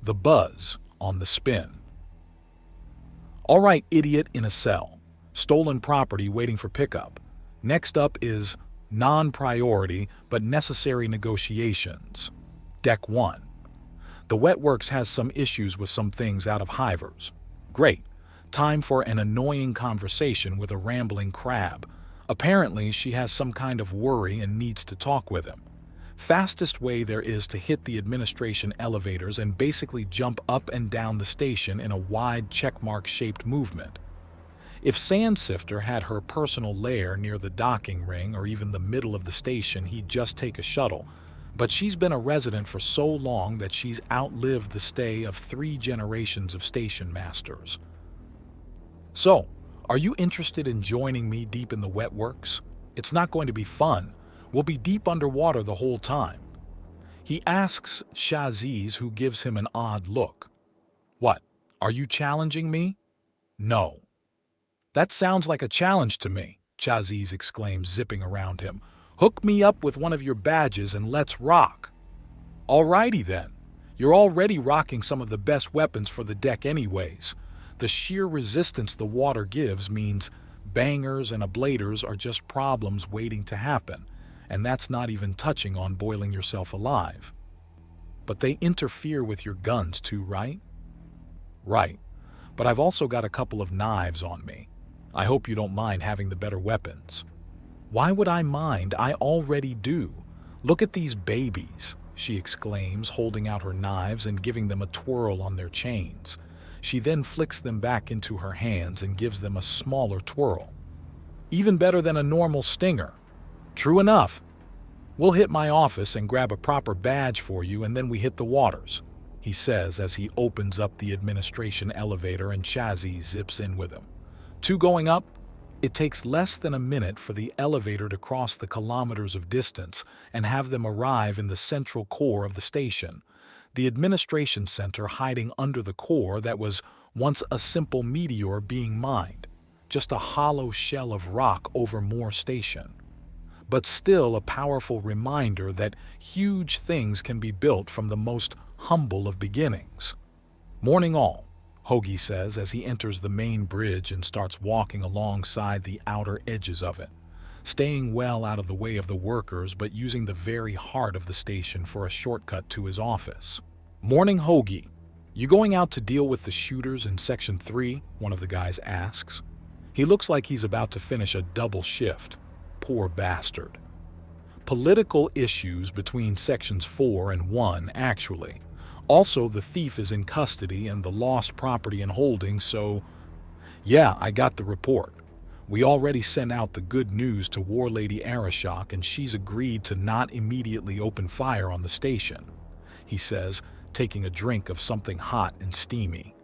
The buzz on the spin. All right, idiot in a cell. Stolen property waiting for pickup. Next up is non-priority but necessary negotiations. Deck 1. The Wetworks has some issues with some things out of Hivers. Great. Time for an annoying conversation with a rambling crab. Apparently, she has some kind of worry and needs to talk with him. Fastest way there is to hit the administration elevators and basically jump up and down the station in a wide checkmark-shaped movement. If Sandsifter had her personal lair near the docking ring or even the middle of the station, he'd just take a shuttle. But she's been a resident for so long that she's outlived the stay of 3 generations of station masters. So, are you interested in joining me deep in the Wetworks? It's not going to be fun. We'll be deep underwater the whole time. He asks Shaziz, who gives him an odd look. What, are you challenging me? No. That sounds like a challenge to me, Shaziz exclaims, zipping around him. Hook me up with one of your badges and let's rock. Alrighty then. You're already rocking some of the best weapons for the deck anyways. The sheer resistance the water gives means bangers and ablators are just problems waiting to happen, and that's not even touching on boiling yourself alive. But they interfere with your guns too, right? Right. But I've also got a couple of knives on me. I hope you don't mind having the better weapons. Why would I mind? I already do. Look at these babies, she exclaims, holding out her knives and giving them a twirl on their chains. She then flicks them back into her hands and gives them a smaller twirl. Even better than a normal stinger. True enough. We'll hit my office and grab a proper badge for you, and then we hit the waters, he says as he opens up the administration elevator and Shaziz zips in with him. 2 going up. It takes less than a minute for the elevator to cross the kilometers of distance and have them arrive in the central core of the station, the administration center hiding under the core that was once a simple meteor being mined, just a hollow shell of rock over Moore Station. But still a powerful reminder that huge things can be built from the most humble of beginnings. Morning all, Hoagie says as he enters the main bridge and starts walking alongside the outer edges of it, staying well out of the way of the workers but using the very heart of the station for a shortcut to his office. Morning, Hoagie. You going out to deal with the shooters in Section 3? One of the guys asks. He looks like he's about to finish a double shift. Poor bastard. Political issues between Sections 4 and 1, actually. Also, the thief is in custody and the lost property in holding, so... Yeah, I got the report. We already sent out the good news to War Lady Arashok, and she's agreed to not immediately open fire on the station, he says, taking a drink of something hot and steamy.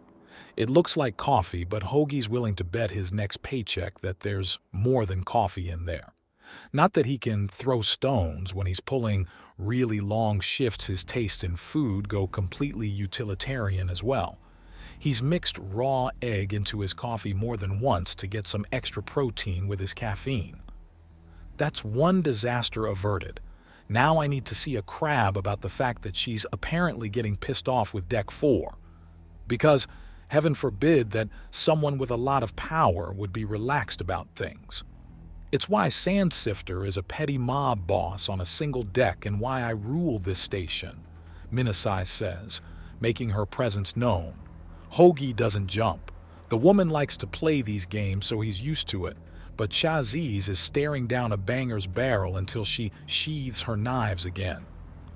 It looks like coffee, but Hoagie's willing to bet his next paycheck that there's more than coffee in there. Not that he can throw stones when he's pulling really long shifts. His taste in food go completely utilitarian as well. He's mixed raw egg into his coffee more than once to get some extra protein with his caffeine. That's one disaster averted. Now I need to see a crab about the fact that she's apparently getting pissed off with Deck 4. Because, heaven forbid that someone with a lot of power would be relaxed about things. It's why Sandsifter is a petty mob boss on a single deck and why I rule this station, Minasai says, making her presence known. Hoagie doesn't jump. The woman likes to play these games, so he's used to it, but Shaziz is staring down a banger's barrel until she sheathes her knives again.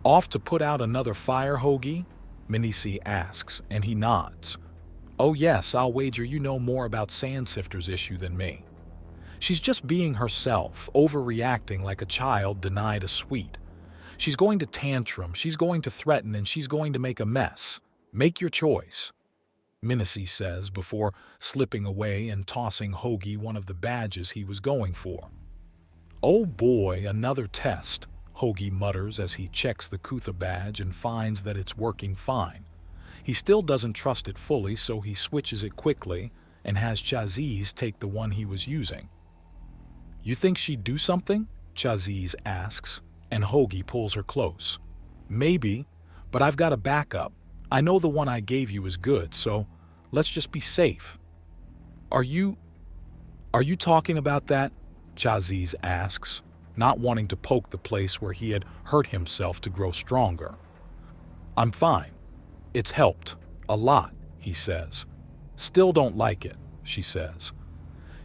Off to put out another fire, Hoagie? Minisi asks, and he nods. Oh yes, I'll wager you know more about Sandsifter's issue than me. She's just being herself, overreacting like a child denied a sweet. She's going to tantrum, she's going to threaten, and she's going to make a mess. Make your choice, Minisi says before slipping away and tossing Hoagie one of the badges he was going for. Oh boy, another test, Hoagie mutters as he checks the Kutha badge and finds that it's working fine. He still doesn't trust it fully, so he switches it quickly and has Shaziz take the one he was using. You think she'd do something? Shaziz asks, and Hoagie pulls her close. Maybe, but I've got a backup. I know the one I gave you is good, so let's just be safe." Are you talking about that?" Chaziz asks, not wanting to poke the place where he had hurt himself to grow stronger. "I'm fine. It's helped. A lot," he says. "Still don't like it," she says.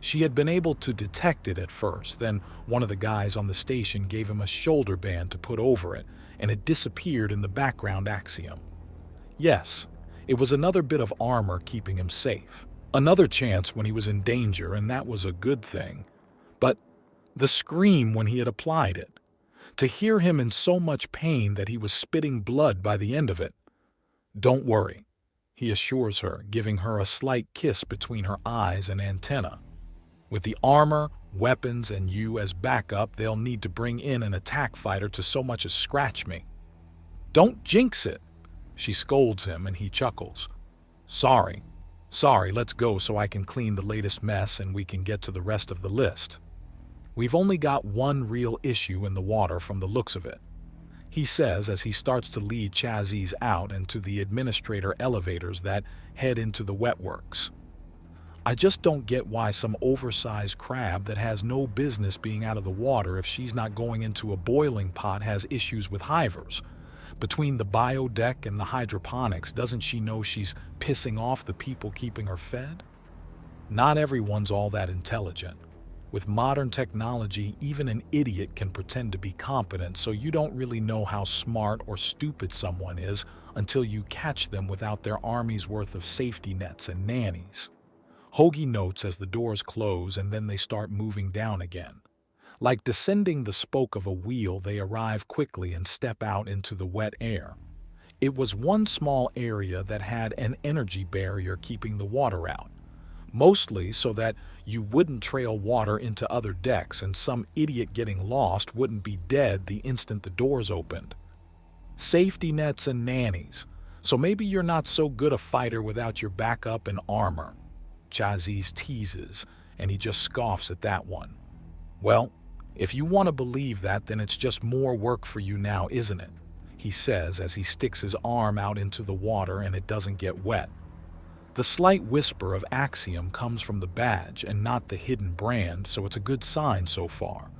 She had been able to detect it at first, then one of the guys on the station gave him a shoulder band to put over it, and it disappeared in the background axiom. Yes, it was another bit of armor keeping him safe. Another chance when he was in danger, and that was a good thing. But the scream when he had applied it. To hear him in so much pain that he was spitting blood by the end of it. "Don't worry," he assures her, giving her a slight kiss between her eyes and antenna. "With the armor, weapons, and you as backup, they'll need to bring in an attack fighter to so much as scratch me." "Don't jinx it," she scolds him, and he chuckles. Sorry, let's go so I can clean the latest mess and we can get to the rest of the list. We've only got one real issue in the water from the looks of it," he says as he starts to lead Chaziz out and to the administrator elevators that head into the wetworks. "I just don't get why some oversized crab that has no business being out of the water if she's not going into a boiling pot has issues with hivers. Between the biodeck and the hydroponics, doesn't she know she's pissing off the people keeping her fed?" Not everyone's all that intelligent. With modern technology, even an idiot can pretend to be competent, so you don't really know how smart or stupid someone is until you catch them without their army's worth of safety nets and nannies. Hoagie notes as the doors close and then they start moving down again. Like descending the spoke of a wheel, they arrive quickly and step out into the wet air. It was one small area that had an energy barrier keeping the water out, mostly so that you wouldn't trail water into other decks and some idiot getting lost wouldn't be dead the instant the doors opened. Safety nets and nannies, so maybe you're not so good a fighter without your backup and armor, Chaziz teases, and he just scoffs at that one. "Well, if you want to believe that, then it's just more work for you now, isn't it?" he says as he sticks his arm out into the water and it doesn't get wet. The slight whisper of axiom comes from the badge and not the hidden brand, so it's a good sign so far.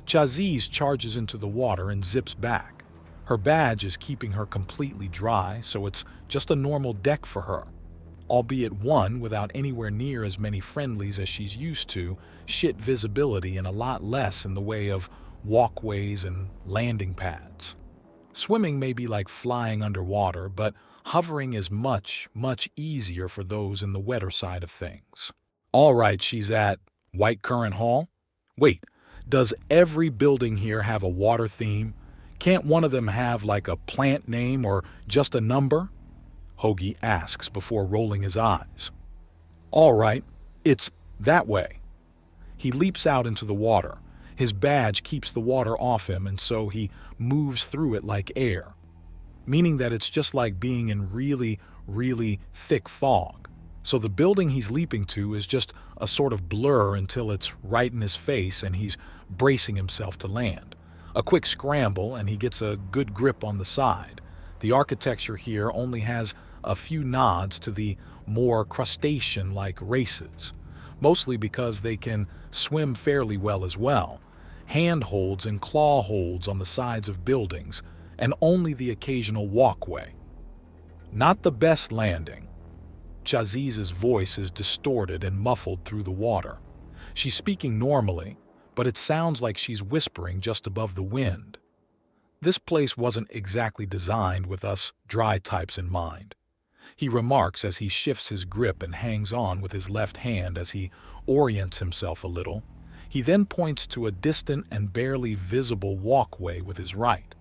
Chaziz charges into the water and zips back. Her badge is keeping her completely dry, so it's just a normal deck for her. Albeit one without anywhere near as many friendlies as she's used to, shit visibility, and a lot less in the way of walkways and landing pads. Swimming may be like flying underwater, but hovering is much, much easier for those in the wetter side of things. All right, she's at White Currant Hall? Wait, does every building here have a water theme? Can't one of them have like a plant name or just a number? Hoagie asks before rolling his eyes. "All right, it's that way." He leaps out into the water. His badge keeps the water off him, and so he moves through it like air, meaning that it's just like being in really, really thick fog. So the building he's leaping to is just a sort of blur until it's right in his face and he's bracing himself to land. A quick scramble and he gets a good grip on the side. The architecture here only has a few nods to the more crustacean-like races, mostly because they can swim fairly well as well. Handholds and claw holds on the sides of buildings, and only the occasional walkway. Not the best landing. Chaziz's voice is distorted and muffled through the water. She's speaking normally, but it sounds like she's whispering just above the wind. This place wasn't exactly designed with us dry types in mind. He remarks as he shifts his grip and hangs on with his left hand as he orients himself a little. He then points to a distant and barely visible walkway with his right.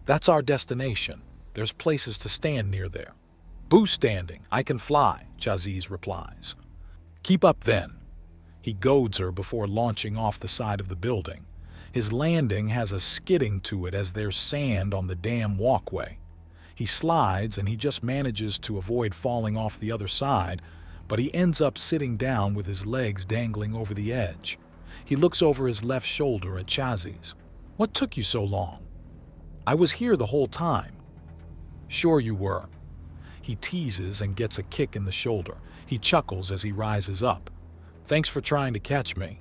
"That's our destination. There's places to stand near there." "Boo standing, I can fly," Chaziz replies. "Keep up then." He goads her before launching off the side of the building. His landing has a skidding to it as there's sand on the damn walkway. He slides and he just manages to avoid falling off the other side, but he ends up sitting down with his legs dangling over the edge. He looks over his left shoulder at Chaziz. "What took you so long?" "I was here the whole time." "Sure you were." He teases and gets a kick in the shoulder. He chuckles as he rises up. "Thanks for trying to catch me."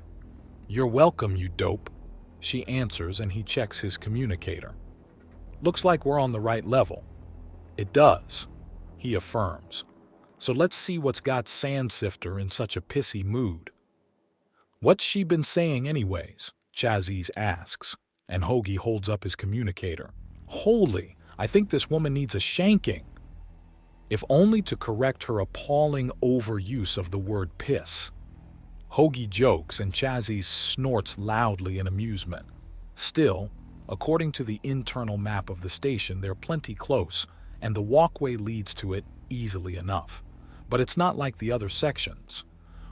"You're welcome, you dope," she answers, and he checks his communicator. "Looks like we're on the right level." "It does," he affirms. "So let's see what's got Sandsifter in such a pissy mood." "What's she been saying anyways?" Chazzy asks, and Hoagie holds up his communicator. "Holy, I think this woman needs a shanking." If only to correct her appalling overuse of the word piss. Hoagie jokes and Chazzy snorts loudly in amusement. Still, according to the internal map of the station, they're plenty close, and the walkway leads to it easily enough. But it's not like the other sections,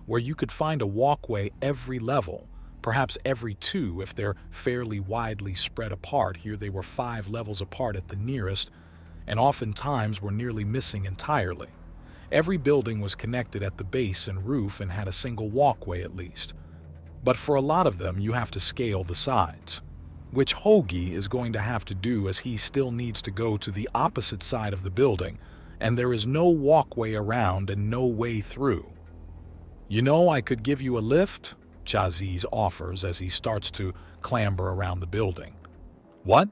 where you could find a walkway every level, perhaps every two if they're fairly widely spread apart. Here they were 5 levels apart at the nearest, and oftentimes were nearly missing entirely. Every building was connected at the base and roof and had a single walkway at least. But for a lot of them, you have to scale the sides, which Hoagie is going to have to do as he still needs to go to the opposite side of the building, and there is no walkway around and no way through. "You know, I could give you a lift," Chazzy offers as he starts to clamber around the building. "What?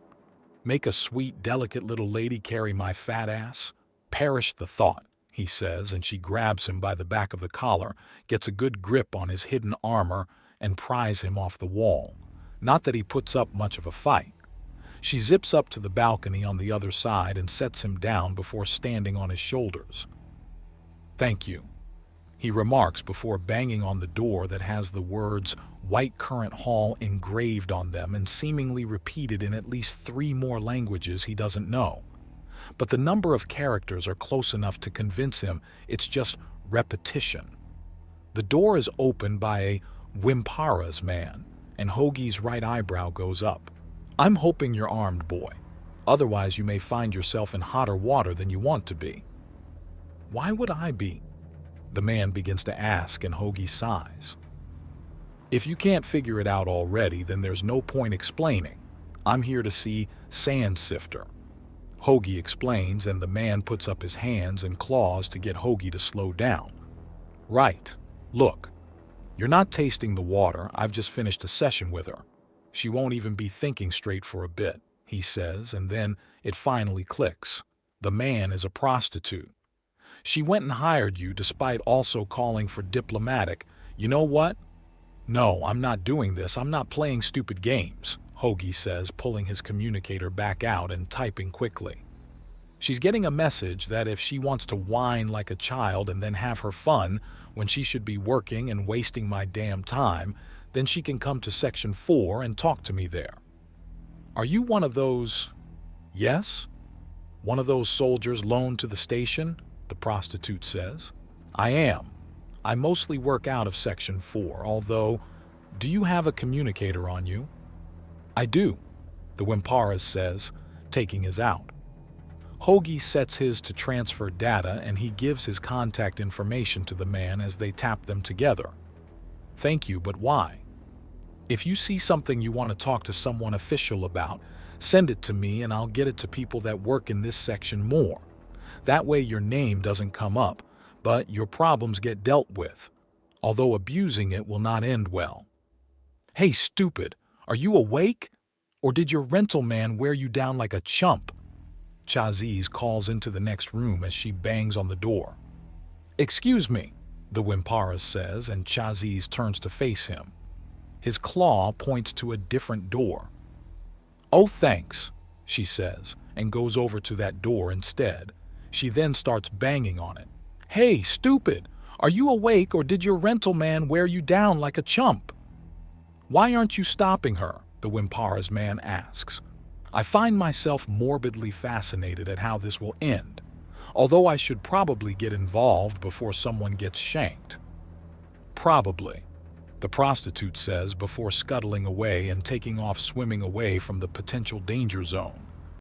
Make a sweet, delicate little lady carry my fat ass? Perish the thought," he says, and she grabs him by the back of the collar, gets a good grip on his hidden armor, and pries him off the wall. Not that he puts up much of a fight. She zips up to the balcony on the other side and sets him down before standing on his shoulders. "Thank you," he remarks before banging on the door that has the words White Current Hall engraved on them and seemingly repeated in at least 3 more languages he doesn't know. But the number of characters are close enough to convince him it's just repetition. The door is opened by a Wimpara's man, and Hoagie's right eyebrow goes up. "I'm hoping you're armed, boy. Otherwise you may find yourself in hotter water than you want to be." "Why would I be?" the man begins to ask, and Hoagie sighs. "If you can't figure it out already, then there's no point explaining. I'm here to see Sandsifter." Hoagie explains, and the man puts up his hands and claws to get Hoagie to slow down. "Right. Look, you're not tasting the water. I've just finished a session with her. She won't even be thinking straight for a bit," he says, and then it finally clicks. The man is a prostitute. "She went and hired you despite also calling for diplomatic. You know what? No, I'm not doing this. I'm not playing stupid games," Hoagie says, pulling his communicator back out and typing quickly. She's getting a message that if she wants to whine like a child and then have her fun when she should be working and wasting my damn time, then she can come to Section 4 and talk to me there. "Are you one of those—" "Yes? One of those soldiers loaned to the station?" the prostitute says. "I am. I mostly work out of Section 4, although, do you have a communicator on you?" "I do," the Wimpara says, taking his out. Hoagie sets his to transfer data, and he gives his contact information to the man as they tap them together. "Thank you, but why? If you see something you want to talk to someone official about, send it to me and I'll get it to people that work in this section more. That way your name doesn't come up, but your problems get dealt with, although abusing it will not end well." "Hey, stupid, are you awake? Or did your rental man wear you down like a chump?" Chazzy calls into the next room as she bangs on the door. "Excuse me," the Wimpara says, and Chazzy turns to face him. His claw points to a different door. "Oh, thanks," she says, and goes over to that door instead. She then starts banging on it. "Hey, stupid, are you awake or did your rental man wear you down like a chump?" "Why aren't you stopping her?" the Wimpara's man asks. I find myself morbidly fascinated at how this will end, although I should probably get involved before someone gets shanked. "Probably," the prostitute says before scuttling away and taking off swimming away from the potential danger zone.